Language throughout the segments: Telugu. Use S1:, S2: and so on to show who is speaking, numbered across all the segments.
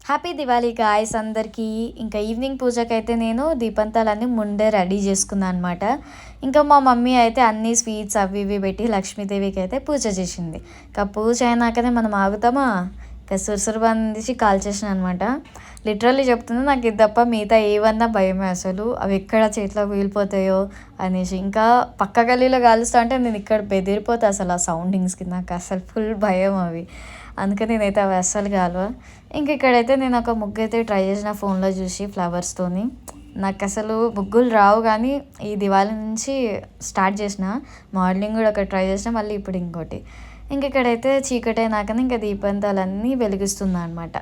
S1: హ్యాపీ దివాళీ గాయ్స్ అందరికీ. ఇంకా ఈవినింగ్ పూజకైతే నేను దీపంతాలన్నీ ముందే రెడీ చేసుకున్నాను అనమాట. ఇంకా మా మమ్మీ అయితే అన్ని స్వీట్స్ అవి ఇవి పెట్టి లక్ష్మీదేవికి అయితే పూజ చేసింది. ఇంకా పూజ అయినాకనే మనం ఆగుతామా, ఇంకా సురసురు బంధించి కాల్చేసిన అనమాట. లిటరల్లీ చెప్తున్నా, నాకు ఇది తప్ప మిగతా ఏవన్నా భయమే. అసలు అవి ఎక్కడ చేతిలో వీలిపోతాయో అనేసి. ఇంకా పక్క గల్లీలో కాలుస్తా అంటే నేను ఇక్కడ బెదిరిపోతా అసలు ఆ సౌండింగ్స్కి. నాకు అసలు ఫుల్ భయం అవి. అందుకే నేనైతే అవి అస్సలు కాలువ. ఇంక ఇక్కడైతే నేను ఒక ముగ్గు అయితే ట్రై చేసిన ఫోన్లో చూసి ఫ్లవర్స్తోని. నాకు అసలు ముగ్గులు రావు, కానీ ఈ దివాళీ నుంచి స్టార్ట్ చేసిన. మార్నింగ్ కూడా ఒకటి ట్రై చేసిన, మళ్ళీ ఇప్పుడు ఇంకోటి. ఇంక ఇక్కడైతే చీకటి అయినాకనే ఇంకా దీపంతాలన్నీ వెలిగిస్తున్నా అనమాట.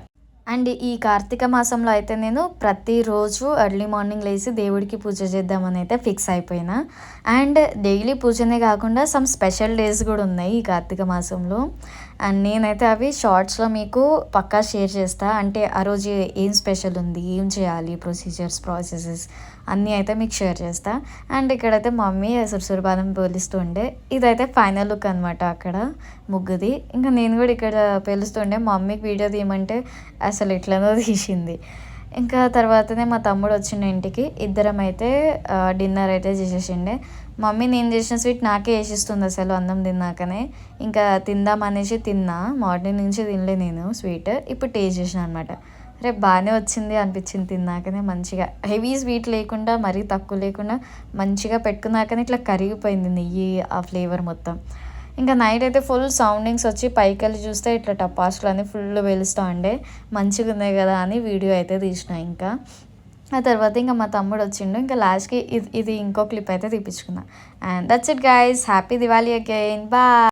S1: అండ్ ఈ కార్తీక మాసంలో అయితే నేను ప్రతిరోజు ఎర్లీ మార్నింగ్ లేచి దేవుడికి పూజ చేద్దామని అయితే ఫిక్స్ అయిపోయినా. అండ్ డైలీ పూజనే కాకుండా సమ్ స్పెషల్ డేస్ కూడా ఉన్నాయి ఈ కార్తీక మాసంలో. అండ్ నేనైతే అవి షార్ట్స్లో మీకు పక్కా షేర్ చేస్తా. అంటే ఆ రోజు ఏం స్పెషల్ ఉంది, ఏం చేయాలి, ప్రాసెసెస్ అన్నీ అయితే మీకు షేర్ చేస్తా. అండ్ ఇక్కడైతే మమ్మీ సురసురబాదం పోలిస్తుండే. ఇదైతే ఫైనల్ లుక్ అనమాట అక్కడ ముగ్గుది. ఇంకా నేను కూడా ఇక్కడ పేలుస్తుండే. మా మమ్మీకి వీడియో తీయమంటే అసలు ఎట్లనో తీసింది. ఇంకా తర్వాతనే మా తమ్ముడు వచ్చిండే ఇంటికి. ఇద్దరం అయితే డిన్నర్ అయితే చేసేసిండే. మమ్మీ నేను చేసిన స్వీట్ నాకే వేసిస్తుంది అసలు అన్నం తిన్నాకనే. ఇంకా తిందాం అనేసి తిన్నా. మార్నింగ్ నుంచి తినలే నేను స్వీట్. ఇప్పుడు టేస్ట్ చేసిన అనమాట. రేపు బాగానే వచ్చింది అనిపించింది తిన్నాకనే. మంచిగా హెవీ స్వీట్ లేకుండా, మరీ తక్కువ లేకుండా మంచిగా పెట్టుకున్నాకనే ఇట్లా కరిగిపోయింది నెయ్యి ఆ ఫ్లేవర్ మొత్తం. ఇంకా నైట్ అయితే ఫుల్ సౌండింగ్స్ వచ్చి పైకి వెళ్ళి చూస్తే ఇట్లా టపాసులు అన్నీ ఫుల్ వెలుస్తూ ఉండే. మంచిగా ఉన్నాయి కదా అని వీడియో అయితే తీసిన. ఇంకా ఆ తర్వాత ఇంకా మా తమ్ముడు వచ్చిండు. ఇంకా లాస్ట్కి ఇది ఇంకో క్లిప్ అయితే తీపించుకున్నా. And that's it guys. Happy Diwali again. Bye.